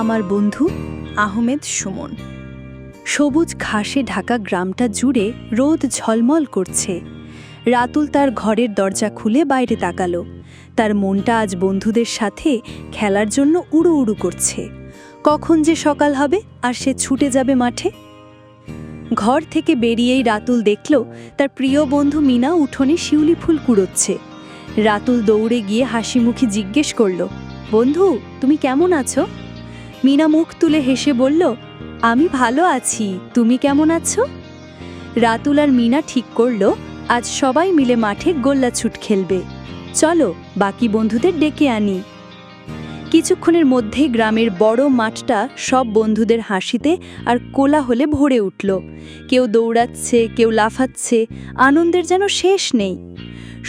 আমার বন্ধু আহমেদ সুমন। সবুজ ঘাসে ঢাকা গ্রামটা জুড়ে রোদ ঝলমল করছে। রাতুল তার ঘরের দরজা খুলে বাইরে তাকালো। তার মনটা আজ বন্ধুদের সাথে খেলার জন্য উড়ু উড়ু করছে। কখন যে সকাল হবে আর সে ছুটে যাবে মাঠে। ঘর থেকে বেরিয়েই রাতুল দেখল তার প্রিয় বন্ধু মিনা উঠোনে শিউলি ফুল কুড়োচ্ছে। রাতুল দৌড়ে গিয়ে হাসিমুখে জিজ্ঞেস করল, বন্ধু তুমি কেমন আছো? মিনা মুখ তুলে হেসে বলল, আমি ভালো আছি, তুমি কেমন আছো? রাতুল আর মিনা ঠিক করল আজ সবাই মিলে মাঠে গোল্লাছুট খেলবে। চলো বাকি বন্ধুদের ডেকে আনি। কিছুক্ষণের মধ্যেই গ্রামের বড় মাঠটা সব বন্ধুদের হাসিতে আর কোলাহলে ভরে উঠল। কেউ দৌড়াচ্ছে, কেউ লাফাচ্ছে, আনন্দের যেন শেষ নেই।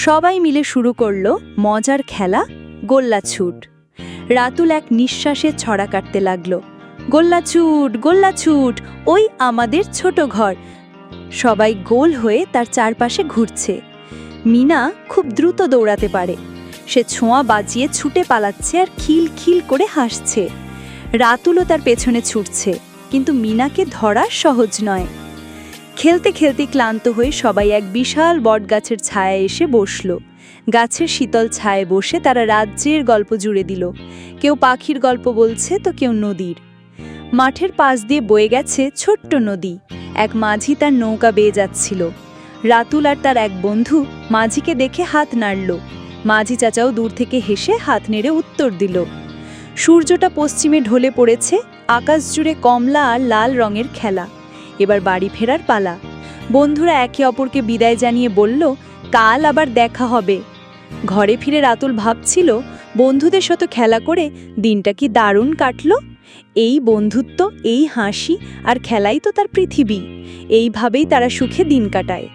সবাই মিলে শুরু করল মজার খেলা গোল্লাছুট। রাতুল এক নিঃশ্বাসে ছড়া কাটতে লাগল, গোল্লাছুট গোল্লাছুট, ওই আমাদের ছোট ঘর। সবাই গোল হয়ে তার চারপাশে ঘুরছে। মিনা খুব দ্রুত দৌড়াতে পারে। সে ছোঁয়া বাজিয়ে ছুটে পালাচ্ছে আর খিল খিল করে হাসছে। রাতুলও তার পেছনে ছুটছে, কিন্তু মিনাকে ধরা সহজ নয়। খেলতে খেলতে ক্লান্ত হয়ে সবাই এক বিশাল বটগাছের ছায়ায় এসে বসল। গাছের শীতল ছায়ে বসে তারা রাজ্যের গল্প জুড়ে দিল। কেউ পাখির গল্প বলছে তো কেউ নদীর। মাঠের পাশ দিয়ে বয়ে গেছে ছোট্ট নদী। এক মাঝি তার নৌকা বেয়ে যাচ্ছিল। রাতুল আর তার এক বন্ধু মাঝিকে দেখে হাত নাড়ল। মাঝি চাচাও দূর থেকে হেসে হাত নেড়ে উত্তর দিল। সূর্যটা পশ্চিমে ঢলে পড়েছে, আকাশ জুড়ে কমলা আর লাল রঙের খেলা। এবার বাড়ি ফেরার পালা। বন্ধুরা একে অপরকে বিদায় জানিয়ে বলল, কাল আবার দেখা হবে। ঘরে ফিরে রাতুল ভাবছিল, বন্ধুদের সাথে খেলা করে দিনটা কি দারুণ কাটল। এই বন্ধুত্ব, এই হাসি আর খেলাই তো তার পৃথিবী। এইভাবেই তারা সুখে দিন কাটায়।